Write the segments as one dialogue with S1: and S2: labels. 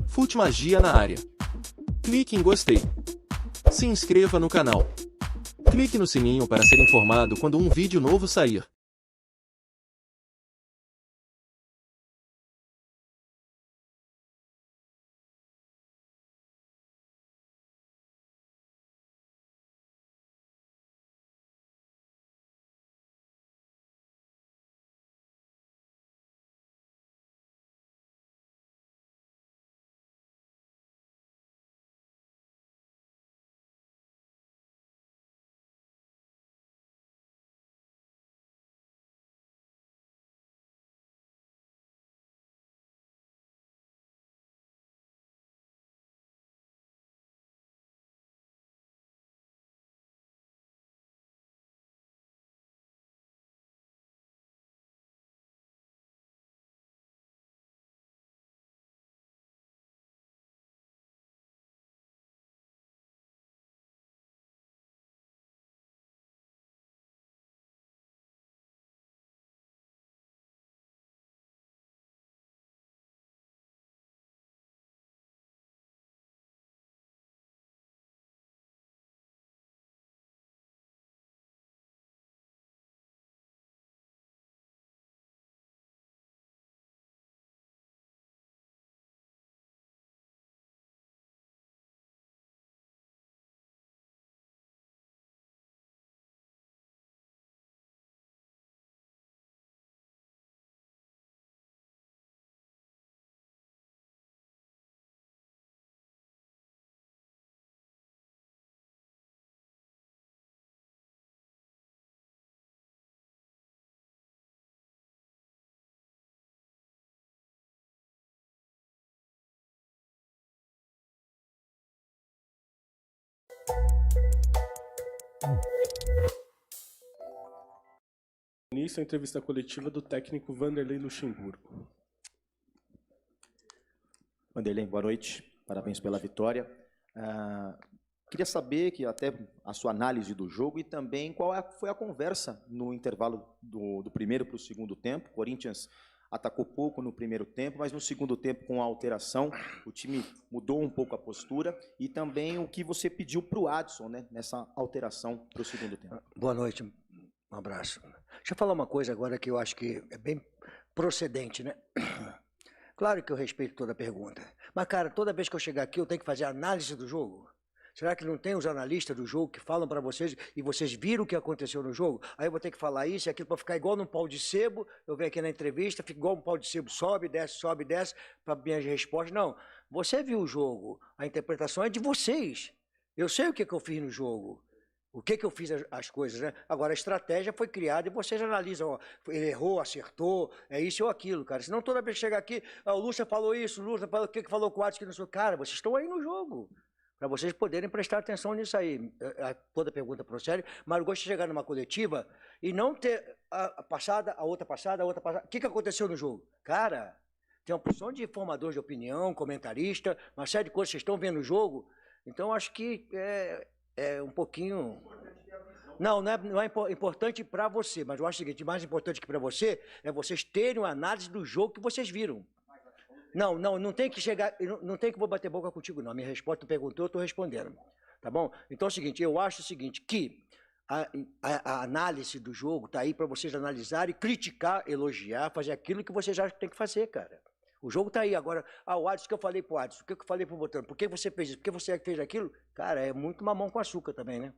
S1: Fute Magia na área. Clique em gostei. Se inscreva no canal. Clique no sininho para ser informado quando um vídeo novo sair.
S2: Início a entrevista coletiva do técnico Vanderlei Luxemburgo.
S3: Vanderlei, boa noite. Parabéns pela vitória. Queria saber que até a sua análise do jogo e também foi a conversa no intervalo do primeiro para o segundo tempo. O Corinthians atacou pouco no primeiro tempo, mas no segundo tempo, com a alteração, o time mudou um pouco a postura e também o que você pediu para o Adson, né, nessa alteração para o segundo tempo.
S4: Boa noite, um abraço. Deixa eu falar uma coisa agora que eu acho que é bem procedente, né? Claro que eu respeito toda a pergunta, mas, cara, toda vez que eu chegar aqui eu tenho que fazer análise do jogo. Será que não tem os analistas do jogo que falam para vocês e vocês viram o que aconteceu no jogo? Aí eu vou ter que falar isso e aquilo para ficar igual num pau de sebo. Eu venho aqui na entrevista, fico igual um pau de sebo, sobe, desce, para minhas respostas. Não, você viu o jogo, a interpretação é de vocês. Eu sei o que eu fiz no jogo. O que eu fiz as coisas, né? Agora, a estratégia foi criada e vocês analisam, ó, ele errou, acertou, é isso ou aquilo, cara. Senão toda vez que chegar aqui, o Lúcia falou isso, o Lúcia falou o que falou com o Adson, que não sei. Cara, vocês estão aí no jogo. Para vocês poderem prestar atenção nisso aí. Toda pergunta procede, mas eu gosto de chegar numa coletiva e não ter a passada, a outra passada, a outra passada. O que aconteceu no jogo? Cara, tem uma porção de formadores de opinião, comentarista, uma série de coisas que vocês estão vendo no jogo. Então, acho que é um pouquinho... Não é importante para você, mas eu acho o seguinte, mais importante que para você é vocês terem uma análise do jogo que vocês viram. Não tem que chegar, não tem que vou bater boca contigo, não. A minha resposta, tu perguntou, eu estou respondendo. Tá bom? Então é o seguinte, eu acho o seguinte, que a análise do jogo está aí para vocês analisarem, criticar, elogiar, fazer aquilo que vocês acham que tem que fazer, cara. O jogo está aí. Agora, o Adson, o que eu falei pro Adson, o que eu falei pro Botano, por que você fez isso, por que você fez aquilo? Cara, é muito mamão com açúcar também, né?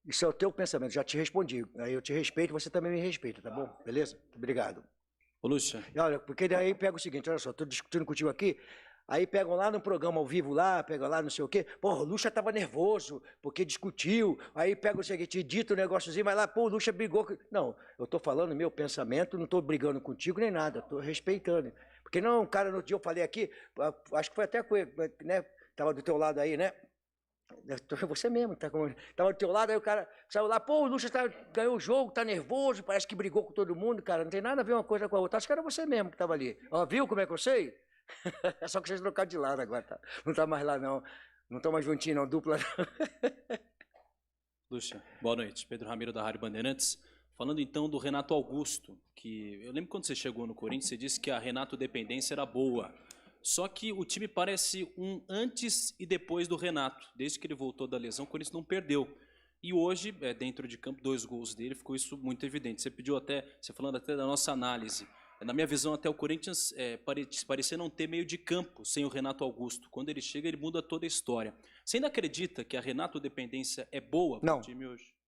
S4: Isso é o teu pensamento, já te respondi. Aí eu te respeito, você também me respeita, tá bom? Beleza? Obrigado.
S5: Ô, Lúcia.
S4: Olha, porque daí pega o seguinte, olha só, estou discutindo contigo aqui, aí pegam lá no programa ao vivo lá, pegam lá não sei o quê, pô, o Lucha estava nervoso, porque discutiu, aí pega o seguinte, dita o negóciozinho, mas lá, pô, o Lucha brigou. Não, eu estou falando meu pensamento, não estou brigando contigo nem nada, estou respeitando. Porque não, cara, no dia eu falei aqui, acho que foi até com ele, né, estava do teu lado aí, né? Você mesmo, tava do teu lado, aí o cara saiu lá, pô, o Lucha ganhou o jogo, tá nervoso, parece que brigou com todo mundo, cara, não tem nada a ver uma coisa com a outra, acho que era você mesmo que tava ali. Ó, viu como é que eu sei? É só que vocês trocaram de lado agora, tá? Não tá mais lá não, não estão mais juntinhos não, dupla não.
S5: Lúcia, boa noite, Pedro Ramiro da Rádio Bandeirantes. Falando então do Renato Augusto, que eu lembro quando você chegou no Corinthians, você disse que a Renato dependência era boa. Só que o time parece um antes e depois do Renato. Desde que ele voltou da lesão, o Corinthians não perdeu. E hoje, dentro de campo, 2 gols dele, ficou isso muito evidente. Você pediu até, você falando até da nossa análise. Na minha visão, até o Corinthians parecia não ter meio de campo sem o Renato Augusto. Quando ele chega, ele muda toda a história. Você ainda acredita que a Renato dependência é boa para o time hoje?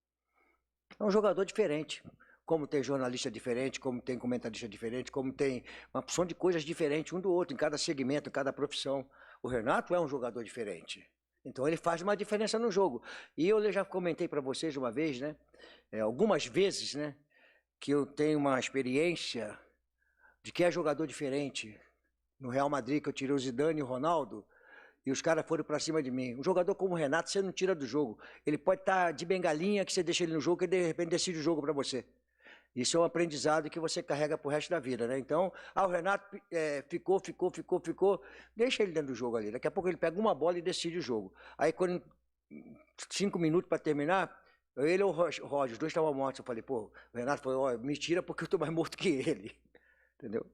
S4: É um jogador diferente. Como tem jornalista diferente, como tem comentarista diferente, como tem uma porção de coisas diferentes um do outro, em cada segmento, em cada profissão. O Renato é um jogador diferente. Então ele faz uma diferença no jogo. E eu já comentei para vocês uma vez, né? Algumas vezes, né? Que eu tenho uma experiência de que é jogador diferente. No Real Madrid, que eu tirei o Zidane e o Ronaldo, e os caras foram para cima de mim. Um jogador como o Renato, você não tira do jogo. Ele pode estar de bengalinha, que você deixa ele no jogo, que ele de repente decide o jogo para você. Isso é um aprendizado que você carrega pro resto da vida, né? Então, o Renato ficou. Deixa ele dentro do jogo ali. Daqui a pouco ele pega uma bola e decide o jogo. Aí, quando 5 minutos para terminar, ele ou o Roger, os dois estavam mortos. Eu falei, pô, o Renato falou, ó, me tira porque eu tô mais morto que ele. Entendeu?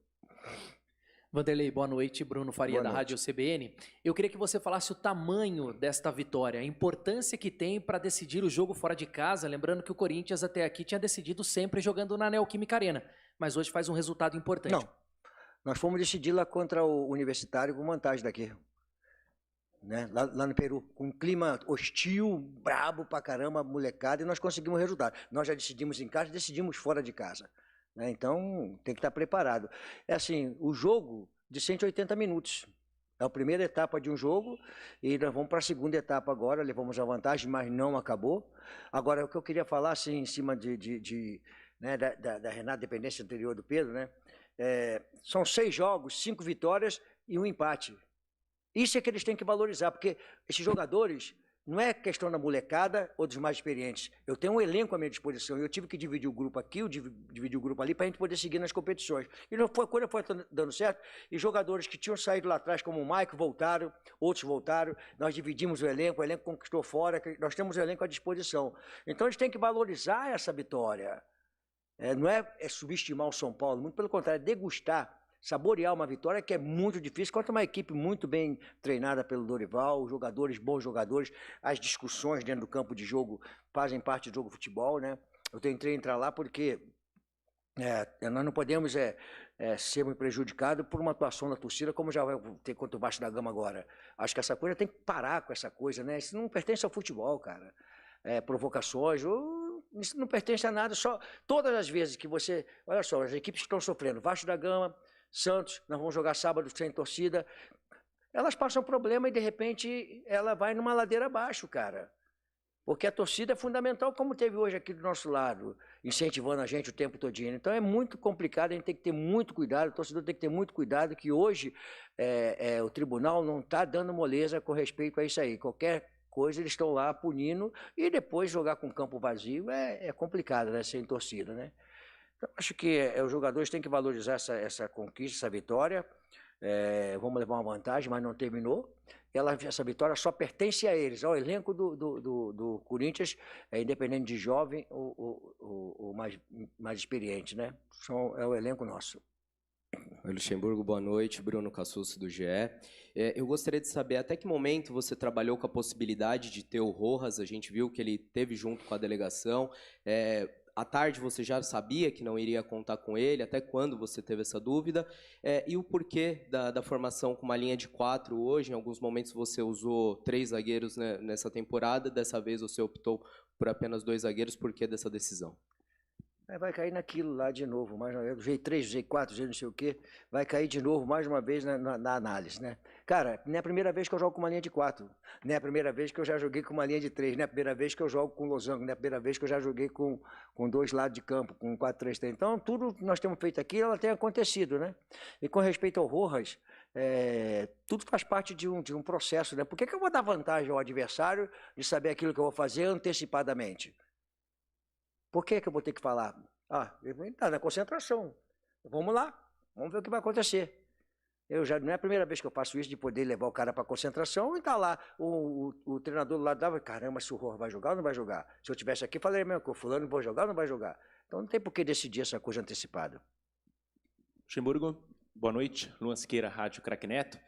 S6: Vanderlei, boa noite. Bruno Faria, da Rádio CBN. Eu queria que você falasse o tamanho desta vitória, a importância que tem para decidir o jogo fora de casa, lembrando que o Corinthians até aqui tinha decidido sempre jogando na Neoquímica Arena, mas hoje faz um resultado importante.
S4: Não, nós fomos decidir lá contra o Universitário com vantagem daqui, né? Lá no Peru, com um clima hostil, brabo pra caramba, molecada, e nós conseguimos o resultado. Nós já decidimos em casa e decidimos fora de casa. Então, tem que estar preparado. É assim, o jogo de 180 minutos. É a primeira etapa de um jogo e nós vamos para a segunda etapa agora, levamos a vantagem, mas não acabou. Agora, o que eu queria falar, assim, em cima né, da Renato, dependência anterior do Pedro, né? São 6 jogos, 5 vitórias e 1 empate. Isso é que eles têm que valorizar, porque esses jogadores... Não é questão da molecada ou dos mais experientes. Eu tenho um elenco à minha disposição e eu tive que dividir o grupo aqui, dividir o grupo ali, para a gente poder seguir nas competições. E não foi, quando foi dando certo, e jogadores que tinham saído lá atrás, como o Mike, voltaram, outros voltaram, nós dividimos o elenco conquistou fora, nós temos o elenco à disposição. Então eles têm que valorizar essa vitória. Não é subestimar o São Paulo, muito pelo contrário, é degustar, saborear uma vitória que é muito difícil, contra uma equipe muito bem treinada pelo Dorival, jogadores, bons jogadores, as discussões dentro do campo de jogo fazem parte do jogo de futebol, né? Eu tentei entrar lá porque nós não podemos sermos prejudicados por uma atuação da torcida, como já vai ter contra o Vasco da Gama agora. Acho que essa coisa tem que parar com essa coisa, né? Isso não pertence ao futebol, cara. Provocações, isso não pertence a nada, só todas as vezes que você... Olha só, as equipes que estão sofrendo, Vasco da Gama, Santos, nós vamos jogar sábado sem torcida, elas passam problema e de repente ela vai numa ladeira abaixo, cara. Porque a torcida é fundamental, como teve hoje aqui do nosso lado, incentivando a gente o tempo todinho. Então é muito complicado, a gente tem que ter muito cuidado, o torcedor tem que ter muito cuidado, que hoje o tribunal não está dando moleza com respeito a isso aí. Qualquer coisa eles estão lá punindo e depois jogar com campo vazio é complicado, né? Sem torcida, né? Então, acho que os jogadores têm que valorizar essa conquista, essa vitória. Vamos levar uma vantagem, mas não terminou. Essa vitória só pertence a eles, ao elenco do Corinthians, independente de jovem ou mais experiente, né? É o elenco nosso.
S7: Oi, Luxemburgo, boa noite. Bruno Cassucci, do GE. Eu gostaria de saber até que momento você trabalhou com a possibilidade de ter o Rojas. A gente viu que ele teve junto com a delegação. À tarde você já sabia que não iria contar com ele? Até quando você teve essa dúvida? E o porquê da formação com uma linha de 4 hoje? Em alguns momentos você usou 3 zagueiros, né, nessa temporada. Dessa vez você optou por apenas 2 zagueiros. Por que dessa decisão?
S4: Vai cair naquilo lá de novo, mais uma vez, do G3, G4, G não sei o quê, vai cair de novo mais uma vez na análise, né? Cara, não é a primeira vez que eu jogo com uma linha de 4, não é a primeira vez que eu já joguei com uma linha de 3, não é a primeira vez que eu jogo com losango, não é a primeira vez que eu já joguei com 2 lados de campo, com 4-3-3. Então, tudo que nós temos feito aqui, ela tem acontecido, né? E com respeito ao Rojas, tudo faz parte de um processo, né? Por que eu vou dar vantagem ao adversário de saber aquilo que eu vou fazer antecipadamente? Por que eu vou ter que falar? Ele está na concentração. Vamos lá, vamos ver o que vai acontecer. Não é a primeira vez que eu faço isso, de poder levar o cara para a concentração e tá lá. O treinador lá dava, caramba, se o Rojas vai jogar ou não vai jogar? Se eu estivesse aqui, falaria mesmo que o fulano vai jogar ou não vai jogar? Então não tem por que decidir essa coisa antecipada.
S8: Luxemburgo, boa noite. Luan Siqueira, Rádio Craque Neto.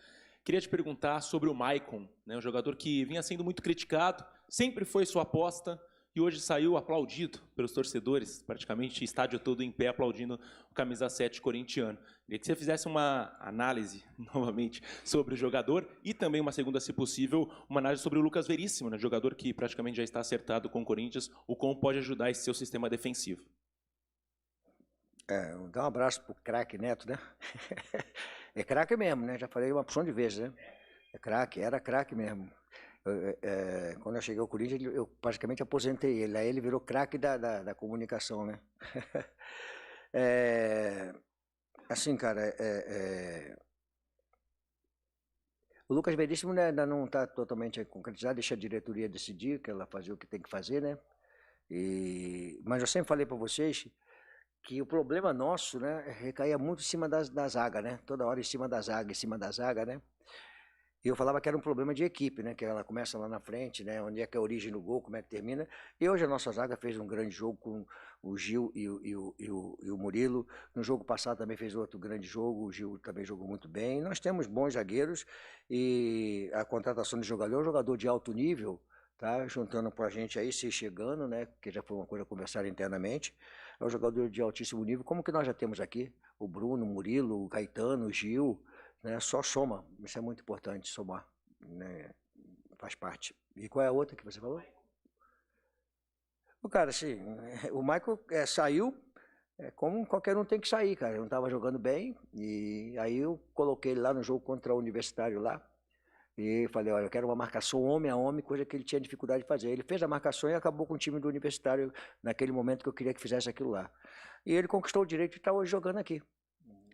S8: Queria te perguntar sobre o Maicon, né, um jogador que vinha sendo muito criticado, sempre foi sua aposta e hoje saiu aplaudido pelos torcedores, praticamente estádio todo em pé aplaudindo o camisa 7 corintiano. Queria que você fizesse uma análise, novamente, sobre o jogador e também uma segunda, se possível, uma análise sobre o Lucas Veríssimo, né, jogador que praticamente já está acertado com o Corinthians, o como pode ajudar esse seu sistema defensivo.
S4: Dá um abraço pro craque Neto, né? É craque mesmo, né? Já falei uma porção de vezes, né? É craque, era craque mesmo. Quando eu cheguei ao Corinthians, eu praticamente aposentei ele. Aí ele virou craque da comunicação, né? Assim, cara, o Lucas Veríssimo, né, ainda não está totalmente concretizado, deixa a diretoria decidir, que ela fazer o que tem que fazer, né? Mas eu sempre falei para vocês que o problema nosso, né, recaía muito em cima da zaga, né? Toda hora em cima da zaga, né? E eu falava que era um problema de equipe, né? Que ela começa lá na frente, né? Onde é que é a origem do gol, como é que termina. E hoje a nossa zaga fez um grande jogo com o Gil e o Murilo. No jogo passado também fez outro grande jogo, o Gil também jogou muito bem. Nós temos bons zagueiros e a contratação de jogador é um jogador de alto nível, tá? Juntando com a gente aí, se chegando, né? Que já foi uma coisa conversada internamente. É um jogador de altíssimo nível, como que nós já temos aqui. O Bruno, o Murilo, o Caetano, o Gil, né? Só soma, isso é muito importante, somar, né? Faz parte. E qual é a outra que você falou? O cara, assim, o Michael saiu, como qualquer um tem que sair, cara. Eu não estava jogando bem, e aí eu coloquei ele lá no jogo contra o Universitário lá, e falei, olha, eu quero uma marcação homem a homem, coisa que ele tinha dificuldade de fazer. Ele fez a marcação e acabou com o time do Universitário naquele momento que eu queria que fizesse aquilo lá. E ele conquistou o direito de estar hoje jogando aqui.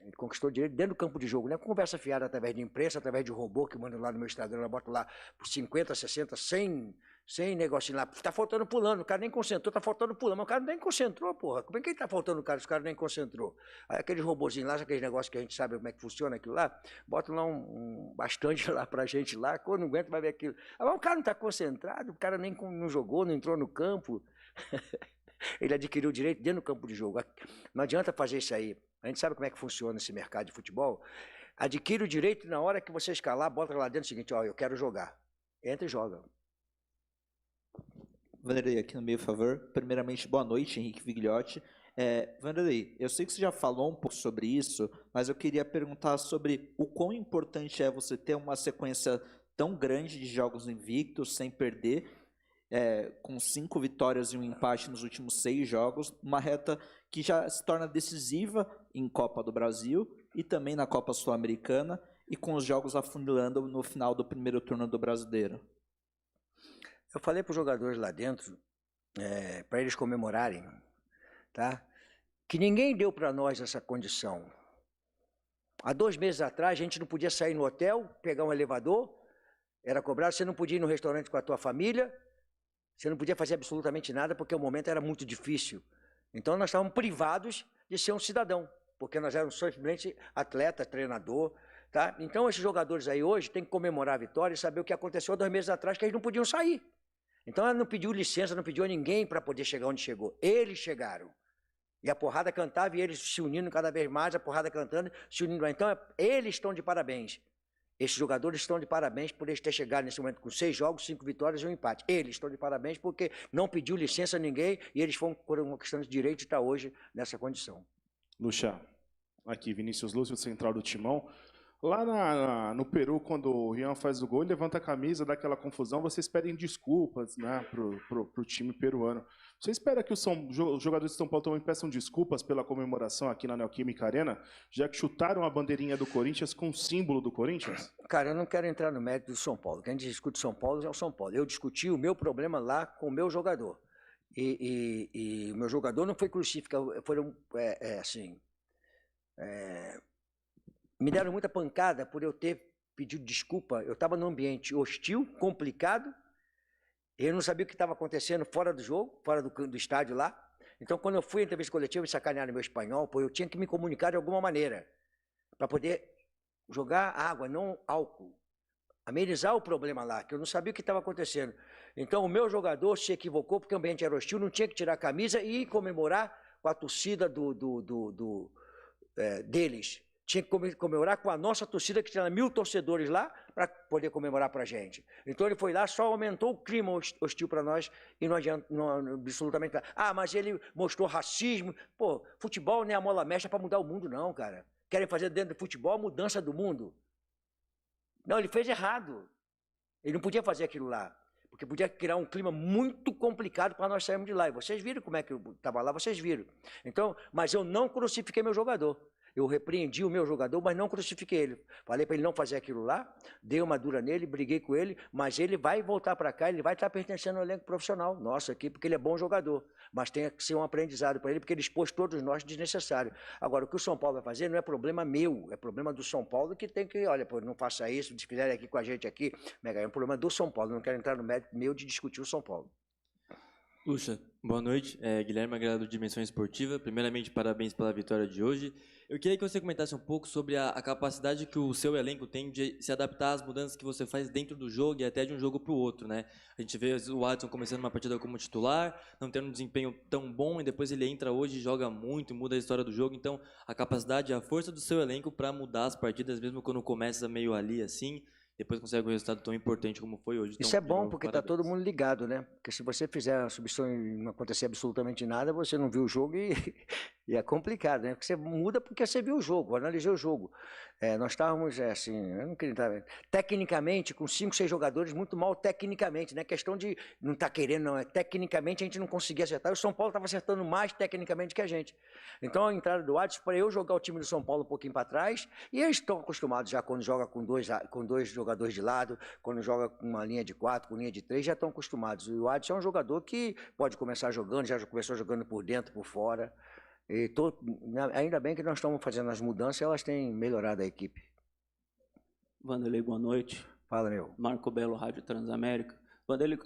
S4: Ele conquistou direito dentro do campo de jogo, né? Conversa fiada através de imprensa, através de robô que manda lá no meu Instagram, eu boto lá por 50, 60, 100 negocinho lá. Tá faltando pulando, o cara nem concentrou, tá faltando pulando. Mas o cara nem concentrou, porra. Como é que ele tá faltando o cara, os caras nem concentrou? Aí aqueles robôzinhos lá, aqueles negócios que a gente sabe como é que funciona aquilo lá, bota lá um bastante lá pra gente lá, quando não aguenta vai ver aquilo. Mas o cara não tá concentrado, o cara nem não jogou, não entrou no campo. Ele adquiriu o direito dentro do campo de jogo. Não adianta fazer isso aí. A gente sabe como é que funciona esse mercado de futebol. Adquire o direito na hora que você escalar, bota lá dentro o seguinte, ó, eu quero jogar. Entra e joga.
S9: Vanderlei, aqui no meu favor. Primeiramente, boa noite, Henrique Vigliotti. Vanderlei, eu sei que você já falou um pouco sobre isso, mas eu queria perguntar sobre o quão importante é você ter uma sequência tão grande de jogos invictos, sem perder, com 5 vitórias e um empate nos últimos 6 jogos, uma reta que já se torna decisiva em Copa do Brasil e também na Copa Sul-Americana, e com os jogos afunilando no final do primeiro turno do Brasileiro.
S4: Eu falei para os jogadores lá dentro, para eles comemorarem, tá? Que ninguém deu para nós essa condição. Há 2 meses atrás, a gente não podia sair no hotel, pegar um elevador, era cobrado, você não podia ir no restaurante com a tua família, você não podia fazer absolutamente nada, porque o momento era muito difícil. Então, nós estávamos privados de ser um cidadão, porque nós éramos simplesmente atleta, treinador, tá? Então, esses jogadores aí hoje têm que comemorar a vitória e saber o que aconteceu há 2 meses atrás, que eles não podiam sair. Então, ela não pediu licença, não pediu a ninguém para poder chegar onde chegou. Eles chegaram. E a porrada cantava e eles se unindo cada vez mais, a porrada cantando, se unindo. Então, eles estão de parabéns. Esses jogadores estão de parabéns por eles terem chegado nesse momento com 6 jogos, 5 vitórias e um empate. Eles estão de parabéns porque não pediu licença a ninguém e eles foram por uma questão de direito de estar hoje nessa condição.
S2: Luxa, aqui Vinícius Lúcio, central do Timão. Lá no Peru, quando o Rian faz o gol, ele levanta a camisa, dá aquela confusão, vocês pedem desculpas, né, pro time peruano. Você espera que os jogadores de São Paulo também peçam desculpas pela comemoração aqui na Neoquímica Arena, já que chutaram a bandeirinha do Corinthians com o símbolo do Corinthians?
S4: Cara, eu não quero entrar no mérito do São Paulo. Quem discute São Paulo é o São Paulo. Eu discuti o meu problema lá com o meu jogador. E o meu jogador não foi crucificado, foram, me deram muita pancada por eu ter pedido desculpa. Eu estava num ambiente hostil, complicado, eu não sabia o que estava acontecendo fora do jogo, fora do estádio lá. Então, quando eu fui à entrevista coletiva, me sacanearam meu espanhol, eu tinha que me comunicar de alguma maneira, para poder jogar água, não álcool, amenizar o problema lá, que eu não sabia o que estava acontecendo. Então, o meu jogador se equivocou, porque o ambiente era hostil, não tinha que tirar a camisa e comemorar com a torcida deles. Tinha que comemorar com a nossa torcida, que tinha 1000 torcedores lá, para poder comemorar para a gente. Então ele foi lá, só aumentou o clima hostil para nós e não adianta, absolutamente nada. Ah, mas ele mostrou racismo. Pô, futebol nem a mola mexe para mudar o mundo, não, cara. Querem fazer dentro do futebol a mudança do mundo. Não, ele fez errado. Ele não podia fazer aquilo lá, porque podia criar um clima muito complicado para nós sairmos de lá. E vocês viram como é que eu estava lá, vocês viram. Então, mas eu não crucifiquei meu jogador. Eu repreendi o meu jogador, mas não crucifiquei ele. Falei para ele não fazer aquilo lá, dei uma dura nele, briguei com ele, mas ele vai voltar para cá, ele vai estar pertencendo ao elenco profissional nosso aqui, porque ele é bom jogador. Mas tem que ser um aprendizado para ele, porque ele expôs todos nós desnecessário. Agora, o que o São Paulo vai fazer não é problema meu, é problema do São Paulo, que tem que, olha, pô, não faça isso, se fizerem aqui com a gente aqui, é um problema do São Paulo, não quero entrar no mérito meu de discutir o São Paulo.
S10: Puxa, boa noite. Guilherme Agrado do Dimensão Esportiva. Primeiramente, parabéns pela vitória de hoje. Eu queria que você comentasse um pouco sobre a capacidade que o seu elenco tem de se adaptar às mudanças que você faz dentro do jogo e até de um jogo para o outro, né? A gente vê o Adson começando uma partida como titular, não tendo um desempenho tão bom, e depois ele entra hoje e joga muito, muda a história do jogo. Então, a capacidade e a força do seu elenco para mudar as partidas, mesmo quando começa meio ali, assim, depois consegue um resultado tão importante como foi hoje.
S4: Isso é bom, porque está todo mundo ligado, né? Porque se você fizer a substituição e não acontecer absolutamente nada, você não viu o jogo e é complicado, né? Porque você muda porque você viu o jogo, analisou o jogo. Nós estávamos, assim, eu não queria entrar, tecnicamente, com 5, 6 jogadores, muito mal tecnicamente, não é questão de não estar querendo, não, tecnicamente a gente não conseguia acertar, e o São Paulo estava acertando mais tecnicamente que a gente. Então a entrada do Adson, para eu jogar o time do São Paulo um pouquinho para trás, e eles estão acostumados já quando joga com dois jogadores de lado, quando joga com uma linha de 4, com linha de 3, já estão acostumados. E o Adson é um jogador que pode começar jogando, já começou jogando por dentro, por fora. E ainda bem que nós estamos fazendo as mudanças e elas têm melhorado a equipe.
S11: Vanderlei, boa noite.
S4: Fala, meu.
S11: Marco Belo, Rádio Transamérica. Vanderlei,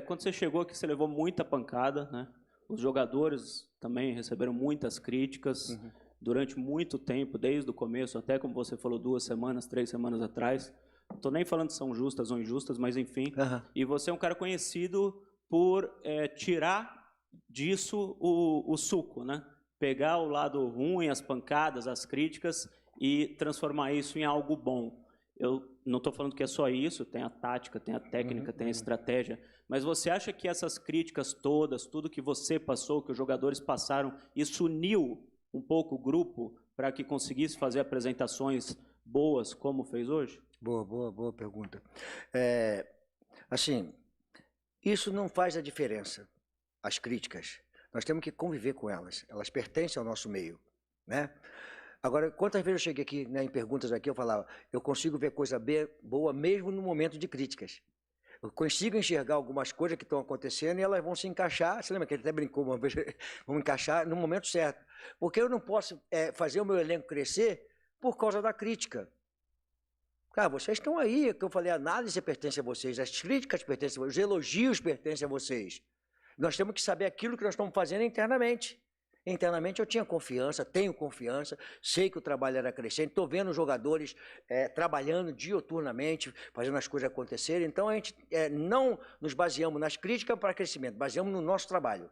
S11: quando você chegou aqui, você levou muita pancada, né? Os jogadores também receberam muitas críticas durante muito tempo, desde o começo, até como você falou, 2 semanas, 3 semanas atrás. Não estou nem falando se são justas ou injustas, mas enfim. E você é um cara conhecido por tirar disso o suco, né? Pegar o lado ruim, as pancadas, as críticas e transformar isso em algo bom. Eu não estou falando que é só isso, tem a tática, tem a técnica, tem a estratégia, mas você acha que essas críticas todas, tudo que você passou, que os jogadores passaram, isso uniu um pouco o grupo para que conseguisse fazer apresentações boas como fez hoje?
S4: Boa pergunta. Assim, isso não faz a diferença, as críticas. Nós temos que conviver com elas. Elas pertencem ao nosso meio, né? Agora, quantas vezes eu cheguei aqui, né, em perguntas aqui, eu falava, eu consigo ver coisa boa mesmo no momento de críticas. Eu consigo enxergar algumas coisas que estão acontecendo e elas vão se encaixar. Você lembra que ele até brincou uma vez? Vão encaixar no momento certo. Porque eu não posso fazer o meu elenco crescer por causa da crítica. Cara, vocês estão aí, que eu falei, a análise pertence a vocês, as críticas pertencem a vocês, os elogios pertencem a vocês. Nós temos que saber aquilo que nós estamos fazendo internamente. Internamente eu tinha confiança, tenho confiança, sei que o trabalho era crescente, estou vendo os jogadores trabalhando dioturnamente, fazendo as coisas acontecerem. Então a gente não nos baseamos nas críticas para crescimento, baseamos no nosso trabalho.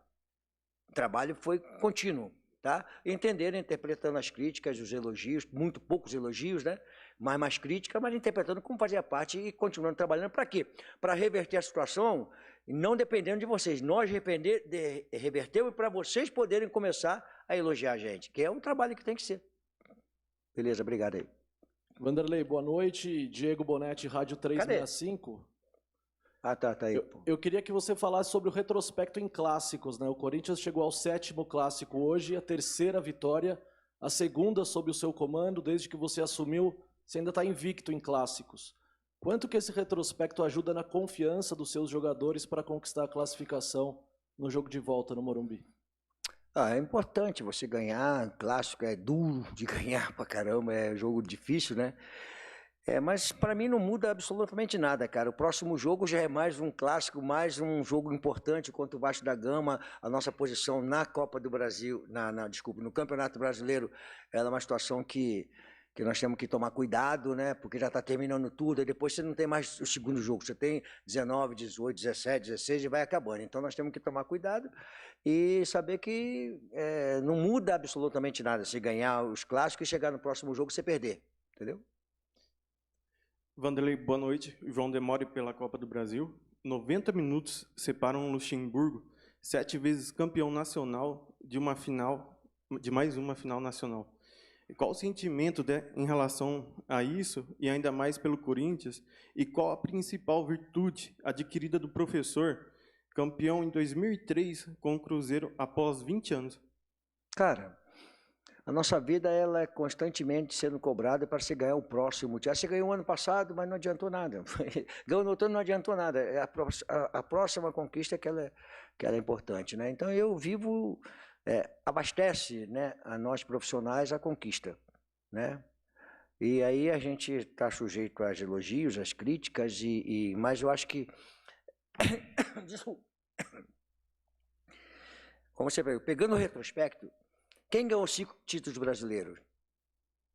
S4: O trabalho foi contínuo, tá? Entenderam, interpretando as críticas, os elogios, muito poucos elogios, né? Mais crítica, mas interpretando como fazia parte e continuando trabalhando. Para quê? Para reverter a situação, não dependendo de vocês. Nós revertemos para vocês poderem começar a elogiar a gente, que é um trabalho que tem que ser. Beleza, obrigado aí.
S12: Vanderlei, boa noite. Diego Bonetti, Rádio 365.
S4: Tá aí.
S12: Eu queria que você falasse sobre o retrospecto em clássicos, né? O Corinthians chegou ao 7º clássico hoje, a 3ª vitória, a 2ª sob o seu comando, desde que você assumiu. Você ainda está invicto em clássicos. Quanto que esse retrospecto ajuda na confiança dos seus jogadores para conquistar a classificação no jogo de volta no Morumbi?
S4: É importante você ganhar, clássico é duro de ganhar pra caramba, é jogo difícil, né? Mas para mim não muda absolutamente nada, cara. O próximo jogo já é mais um clássico, mais um jogo importante contra o Vasco da Gama. A nossa posição na Copa do Brasil, desculpa, no Campeonato Brasileiro, ela é uma situação que que nós temos que tomar cuidado, né? Porque já está terminando tudo, e depois você não tem mais o segundo jogo, você tem 19, 18, 17, 16 e vai acabando. Então nós temos que tomar cuidado e saber que não muda absolutamente nada se ganhar os clássicos e chegar no próximo jogo e você perder, entendeu?
S13: Vanderlei, boa noite. João Demore pela Copa do Brasil. 90 minutos separam o Luxemburgo, 7 vezes campeão nacional, de mais uma final nacional. Qual o sentimento em relação a isso, e ainda mais pelo Corinthians, e qual a principal virtude adquirida do professor, campeão em 2003 com o Cruzeiro após 20 anos?
S4: Cara, a nossa vida ela é constantemente sendo cobrada para se ganhar o próximo. Você ganhou ano passado, mas não adiantou nada. Ganhou no outro ano, não adiantou nada. A próxima conquista que ela é importante, né? Então eu vivo... abastece, né, a nós profissionais a conquista, né? E aí a gente está sujeito aos elogios, às críticas, mas eu acho que como você viu, pegando o retrospecto, quem ganhou 5 títulos brasileiros,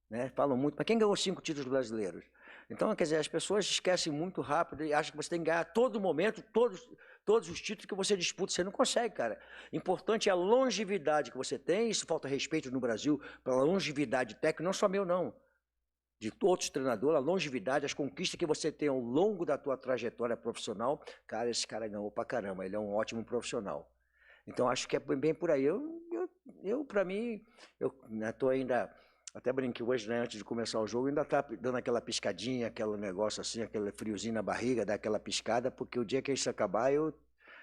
S4: né? Falam muito, mas quem ganhou 5 títulos brasileiros? Então, quer dizer, as pessoas esquecem muito rápido e acham que você tem que ganhar a todo momento, todos os títulos que você disputa. Você não consegue, cara. Importante é a longevidade que você tem. Isso falta respeito no Brasil pela longevidade técnica, não só meu, não. De outros treinadores, a longevidade, as conquistas que você tem ao longo da tua trajetória profissional. Cara, esse cara ganhou pra caramba. Ele é um ótimo profissional. Então, acho que é bem por aí. Eu para mim, eu estou ainda... Até brinquei hoje, né, antes de começar o jogo, ainda tá dando aquela piscadinha, aquele negócio assim, aquele friozinho na barriga, dá aquela piscada, porque o dia que isso acabar, eu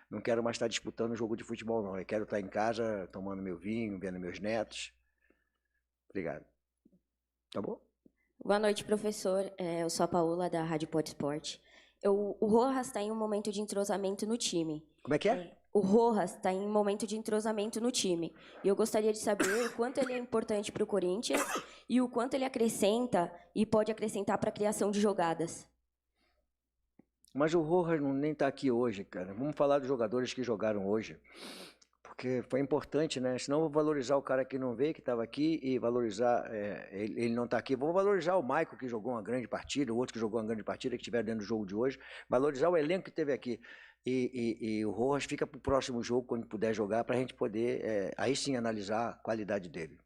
S4: não quero mais estar disputando um jogo de futebol, não. Eu quero estar em casa, tomando meu vinho, vendo meus netos. Obrigado. Tá bom?
S14: Boa noite, professor. Eu sou a Paola, da Rádio Pod Esporte. O Rojas está em um momento de entrosamento no time.
S4: Como é que é?
S14: O Rojas está em um momento de entrosamento no time. E eu gostaria de saber o quanto ele é importante para o Corinthians e o quanto ele acrescenta e pode acrescentar para a criação de jogadas.
S4: Mas o Rojas nem está aqui hoje, cara. Vamos falar dos jogadores que jogaram hoje. Porque foi importante, né? Senão eu vou valorizar o cara que não veio, que estava aqui, e valorizar... ele não está aqui. Vou valorizar o Maicon, que jogou uma grande partida, o outro que jogou uma grande partida, que estiver dentro do jogo de hoje. Valorizar o elenco que teve aqui. E o Rojas fica para o próximo jogo, quando puder jogar, para a gente poder, aí sim, analisar a qualidade dele.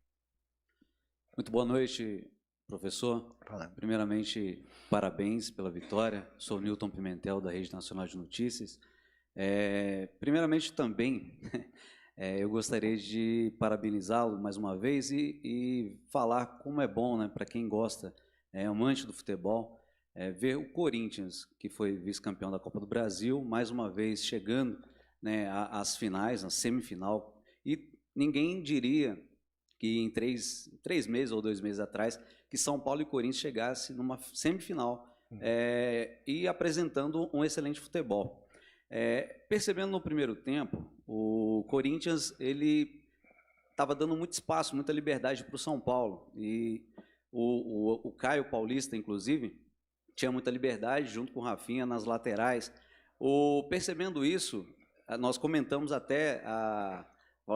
S15: Muito boa noite, professor.
S4: Fala.
S15: Primeiramente, parabéns pela vitória. Sou Newton Pimentel, da Rede Nacional de Notícias. Primeiramente, também, eu gostaria de parabenizá-lo mais uma vez e falar como é bom, né, para quem gosta, amante do futebol, ver o Corinthians, que foi vice-campeão da Copa do Brasil, mais uma vez chegando, né, às finais, na semifinal, e ninguém diria que em 3 meses ou 2 meses atrás, que São Paulo e Corinthians chegassem numa semifinal e apresentando um excelente futebol. Percebendo no primeiro tempo, o Corinthians ele estava dando muito espaço, muita liberdade para o São Paulo, e o Caio Paulista, inclusive, tinha muita liberdade, junto com o Rafinha, nas laterais. Percebendo isso, nós comentamos até,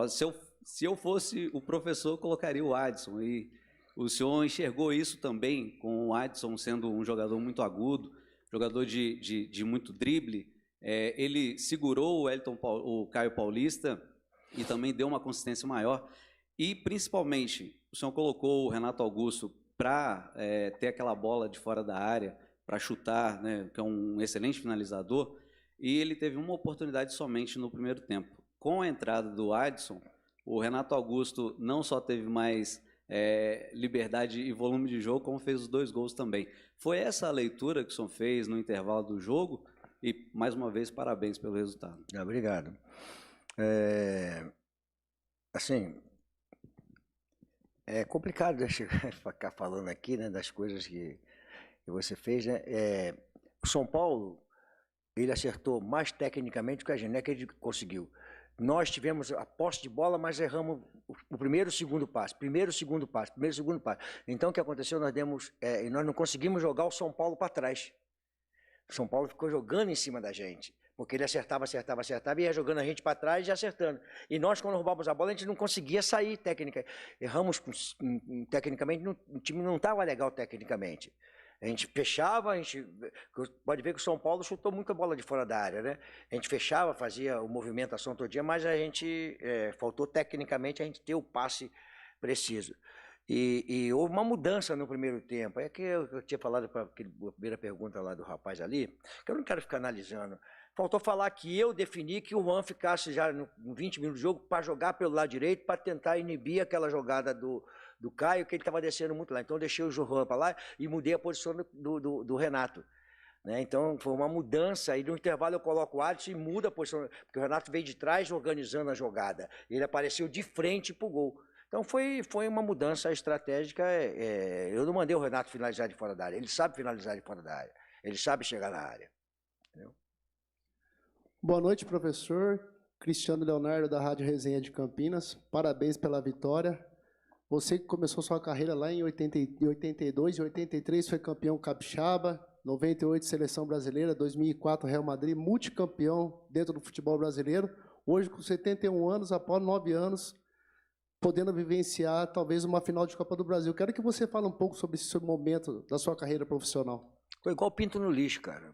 S15: se eu fosse o professor, eu colocaria o Adson, e o senhor enxergou isso também, com o Adson sendo um jogador muito agudo, jogador de muito drible. Ele segurou o Caio Paulista e também deu uma consistência maior. E, principalmente, o senhor colocou o Renato Augusto para ter aquela bola de fora da área, para chutar, né, que é um excelente finalizador, e ele teve uma oportunidade somente no primeiro tempo. Com a entrada do Adson, o Renato Augusto não só teve mais liberdade e volume de jogo, como fez os 2 gols também. Foi essa a leitura que o senhor fez no intervalo do jogo? E, mais uma vez, parabéns pelo resultado.
S4: Obrigado. Assim, é complicado ficar falando aqui, né, das coisas que você fez, né? O São Paulo, ele acertou mais tecnicamente que a gente, não é que ele conseguiu. Nós tivemos a posse de bola, mas erramos o primeiro e o segundo passe. Então, o que aconteceu? Nós não conseguimos jogar o São Paulo para trás. O São Paulo ficou jogando em cima da gente. Porque ele acertava e ia jogando a gente para trás e acertando. E nós, quando roubávamos a bola, a gente não conseguia sair técnica. Erramos tecnicamente, o time não estava legal tecnicamente. A gente fechava, pode ver que o São Paulo chutou muita bola de fora da área, né? A gente fechava, fazia a movimentação todo dia, mas a gente faltou tecnicamente a gente ter o passe preciso. E houve uma mudança no primeiro tempo. É que eu tinha falado para a primeira pergunta lá do rapaz ali, que eu não quero ficar analisando. Faltou falar que eu defini que o Juan ficasse já no 20 minutos de jogo para jogar pelo lado direito, para tentar inibir aquela jogada do Caio, que ele estava descendo muito lá. Então eu deixei o Juan para lá e mudei a posição do Renato. Né? Então foi uma mudança, e no intervalo eu coloco o Alisson e muda a posição, porque o Renato veio de trás organizando a jogada. Ele apareceu de frente para o gol. Então foi uma mudança estratégica. Eu não mandei o Renato finalizar de fora da área. Ele sabe finalizar de fora da área. Ele sabe chegar na área. Entendeu?
S16: Boa noite, professor. Cristiano Leonardo, da Rádio Resenha de Campinas. Parabéns pela vitória. Você que começou sua carreira lá em 82 e 83, foi campeão capixaba, 98 Seleção Brasileira, 2004 Real Madrid, multicampeão dentro do futebol brasileiro. Hoje, com 71 anos, após 9 anos, podendo vivenciar talvez uma final de Copa do Brasil. Quero que você fale um pouco sobre esse momento da sua carreira profissional.
S4: Foi igual pinto no lixo, cara.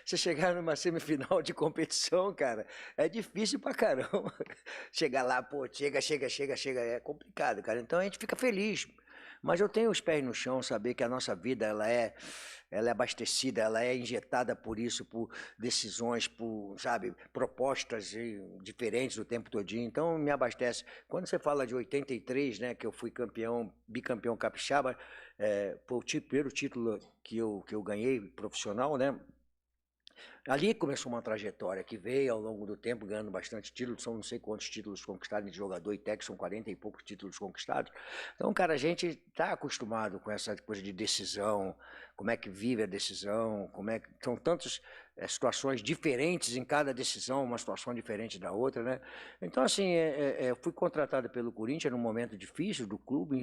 S4: Você chegar numa semifinal de competição, cara, é difícil pra caramba. Chegar lá, pô, chega, é complicado, cara. Então a gente fica feliz. Mas eu tenho os pés no chão, saber que a nossa vida ela é abastecida, ela é injetada por isso, por decisões, por, sabe, propostas diferentes o tempo todinho. Então me abastece. Quando você fala de 83, né, que eu fui bicampeão capixaba, foi o primeiro título que eu ganhei profissional, né? Ali começou uma trajetória que veio ao longo do tempo, ganhando bastante títulos, são não sei quantos títulos conquistados de jogador e técnico, são 40 e poucos títulos conquistados. Então, cara, a gente está acostumado com essa coisa de decisão, como é que vive a decisão, são tantas situações diferentes em cada decisão, uma situação diferente da outra, né? Então, assim, eu fui contratado pelo Corinthians num momento difícil do clube,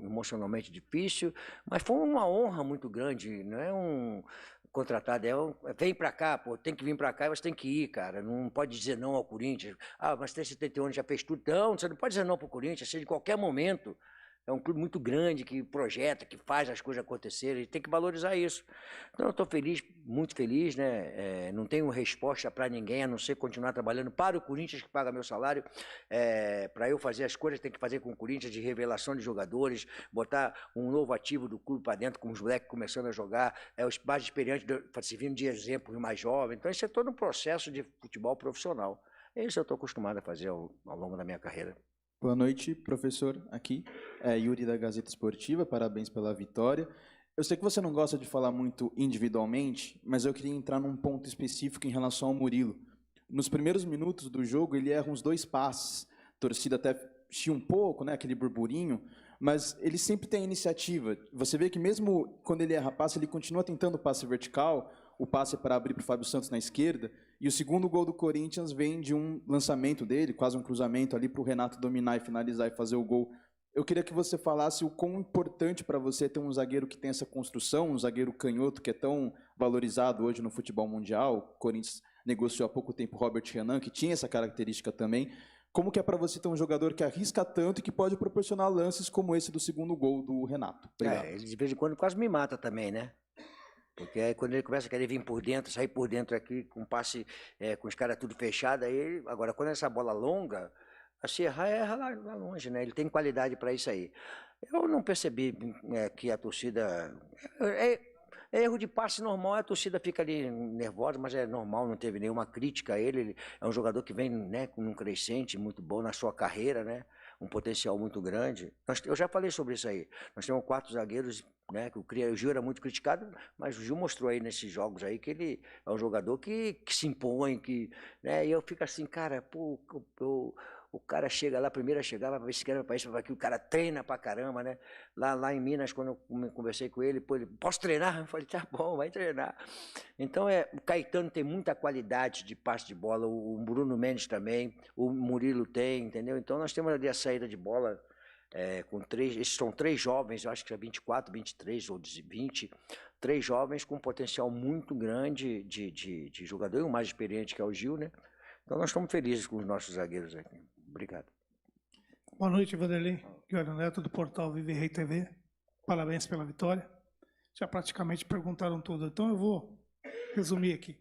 S4: emocionalmente difícil, mas foi uma honra muito grande, não é contratado, vem pra cá, pô, tem que vir pra cá e você tem que ir, cara, não pode dizer não ao Corinthians. Mas tem 71 anos, já fez tudo. Não, você não pode dizer não pro Corinthians, seja de qualquer momento. É um clube muito grande, que projeta, que faz as coisas acontecerem, e tem que valorizar isso. Então eu estou feliz, muito feliz, né? Não tenho resposta para ninguém, a não ser continuar trabalhando para o Corinthians, que paga meu salário. Para eu fazer as coisas, tem que fazer com o Corinthians, de revelação de jogadores, botar um novo ativo do clube para dentro, com os moleques começando a jogar, os mais experientes, servindo de exemplo, os mais jovens. Então isso é todo um processo de futebol profissional. É isso que eu estou acostumado a fazer ao longo da minha carreira.
S17: Boa noite, professor. Aqui é Yuri da Gazeta Esportiva, parabéns pela vitória. Eu sei que você não gosta de falar muito individualmente, mas eu queria entrar num ponto específico em relação ao Murilo. Nos primeiros minutos do jogo, ele erra uns 2 passes, a torcida até chia um pouco, né, aquele burburinho, mas ele sempre tem a iniciativa. Você vê que mesmo quando ele erra passe, ele continua tentando o passe vertical, o passe para abrir para o Fábio Santos na esquerda, e o segundo gol do Corinthians vem de um lançamento dele, quase um cruzamento ali para o Renato dominar e finalizar e fazer o gol. Eu queria que você falasse o quão importante para você ter um zagueiro que tem essa construção, um zagueiro canhoto que é tão valorizado hoje no futebol mundial. O Corinthians negociou há pouco tempo o Robert Renan, que tinha essa característica também. Como que é para você ter um jogador que arrisca tanto e que pode proporcionar lances como esse do segundo gol do Renato? Obrigado.
S4: Ele de vez em quando quase me mata também, né? Porque aí quando ele começa a querer vir por dentro, sair por dentro aqui, com passe, com os caras tudo fechado, aí, agora quando essa bola longa, se errar, erra lá longe, né? Ele tem qualidade para isso aí. Eu não percebi que a torcida... É erro de passe normal, a torcida fica ali nervosa, mas é normal, não teve nenhuma crítica a ele. Ele é um jogador que vem, né, com um crescente muito bom na sua carreira, né? Um potencial muito grande. Eu já falei sobre isso aí. Nós temos 4 zagueiros, né? O Gil era muito criticado, mas o Gil mostrou aí nesses jogos aí que ele é um jogador que se impõe, né? E eu fico assim, cara, pô, o cara chega lá, primeiro a chegar, vai para esse cara, para isso, para aqui, o cara treina pra caramba, né? Lá em Minas, quando eu conversei com ele, pô, ele, posso treinar? Eu falei, tá bom, vai treinar. Então, o Caetano tem muita qualidade de passe de bola, o Bruno Mendes também, o Murilo tem, entendeu? Então, nós temos ali a saída de bola Esses são 3 jovens, eu acho que é 24, 23 ou 20, 3 jovens com um potencial muito grande de jogador, e o mais experiente que é o Gil, né? Então nós estamos felizes com os nossos zagueiros aqui. Obrigado.
S18: Boa noite, Vanderlei. Guilherme Neto, do portal Vive Rei TV. Parabéns pela vitória. Já praticamente perguntaram tudo, então eu vou resumir aqui.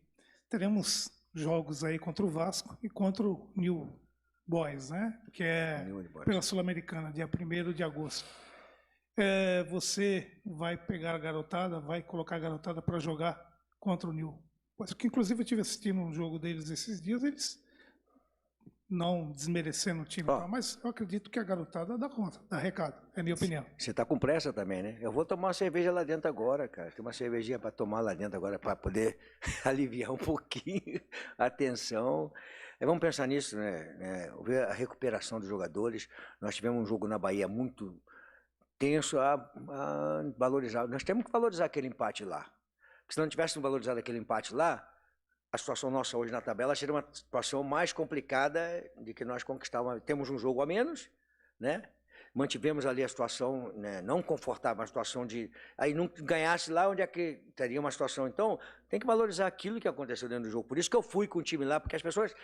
S18: Teremos jogos aí contra o Vasco e contra o New Boys, né? Que é pela Sul-Americana, dia 1º de agosto. Você vai pegar a garotada, vai colocar a garotada para jogar contra o New Boys, que inclusive eu estive assistindo um jogo deles esses dias, eles não desmerecendo o time, mas eu acredito que a garotada dá conta, dá recado, é a minha opinião.
S4: Você está com pressa também, né? Eu vou tomar uma cerveja lá dentro agora, cara. Tem uma cervejinha para tomar lá dentro agora para poder aliviar um pouquinho a tensão. Vamos pensar nisso, né? Ver a recuperação dos jogadores. Nós tivemos um jogo na Bahia muito tenso a valorizar. Nós temos que valorizar aquele empate lá. Porque se não tivéssemos valorizado aquele empate lá, a situação nossa hoje na tabela seria uma situação mais complicada de que nós conquistávamos. Temos um jogo a menos, né? Mantivemos ali a situação, né, não confortável, a situação de... Aí não ganhasse lá, onde é que teria uma situação? Então, tem que valorizar aquilo que aconteceu dentro do jogo. Por isso que eu fui com o time lá, porque as pessoas...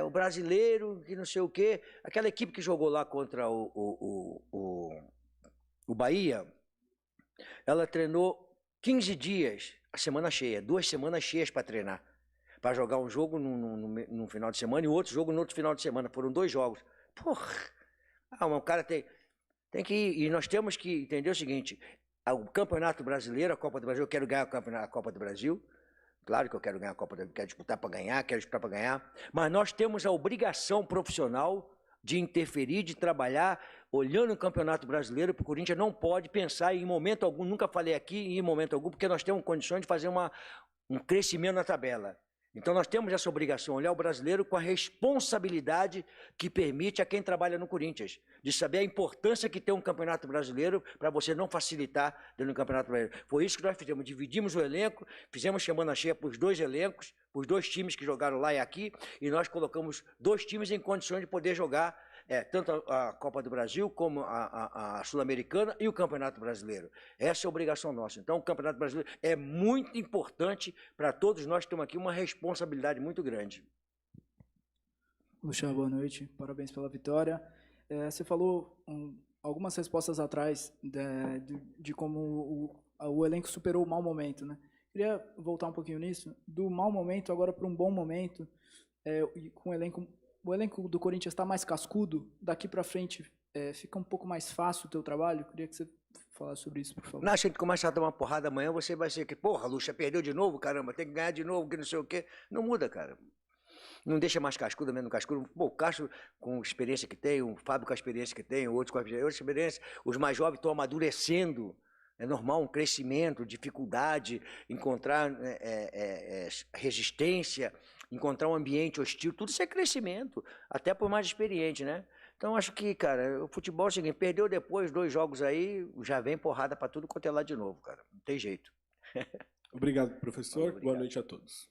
S4: o brasileiro, que não sei o quê... Aquela equipe que jogou lá contra o Bahia, ela treinou 15 dias, a semana cheia, 2 semanas cheias para treinar. Para jogar um jogo num final de semana e outro jogo no outro final de semana. Foram 2 jogos. Porra! O cara tem que ir. E nós temos que entender o seguinte: o Campeonato Brasileiro, a Copa do Brasil, eu quero ganhar a Copa do Brasil. Claro que eu quero ganhar a Copa do Brasil, quero disputar para ganhar, quero disputar para ganhar. Mas nós temos a obrigação profissional de interferir, de trabalhar, olhando o Campeonato Brasileiro. O Corinthians não pode pensar em momento algum, nunca falei aqui em momento algum, porque nós temos condições de fazer um crescimento na tabela. Então nós temos essa obrigação, olhar o brasileiro com a responsabilidade que permite a quem trabalha no Corinthians, de saber a importância que tem um campeonato brasileiro para você não facilitar dentro do campeonato brasileiro. Foi isso que nós fizemos, dividimos o elenco, fizemos semana cheia para os 2 elencos, para os 2 times que jogaram lá e aqui, e nós colocamos 2 times em condições de poder jogar tanto a Copa do Brasil como a Sul-Americana e o Campeonato Brasileiro. Essa é a obrigação nossa. Então o Campeonato Brasileiro é muito importante para todos nós, temos aqui uma responsabilidade muito grande.
S19: Luciano, boa noite. Parabéns pela vitória. Você falou algumas respostas atrás de como o elenco superou o mau momento, né? Queria voltar um pouquinho nisso, do mau momento agora para um bom momento, com o elenco do Corinthians está mais cascudo, daqui para frente fica um pouco mais fácil o teu trabalho? Queria que você falasse sobre isso, por favor.
S4: Não, se a gente começar a tomar porrada amanhã, você vai ser que, porra, Lucha, perdeu de novo, caramba, tem que ganhar de novo, que não sei o quê. Não muda, cara. Não deixa mais cascudo, mesmo cascudo. Pô, o Castro, com a experiência que tem, o Fábio com a experiência que tem, outros com a experiência, os mais jovens estão amadurecendo. É normal um crescimento, dificuldade, encontrar resistência, encontrar um ambiente hostil, tudo isso é crescimento, até por mais experiente, né? Então, acho que, cara, o futebol é o seguinte, perdeu depois 2 jogos aí, já vem porrada para tudo quanto é lá de novo, cara. Não tem jeito.
S20: Obrigado, professor. Obrigado. Boa noite a todos.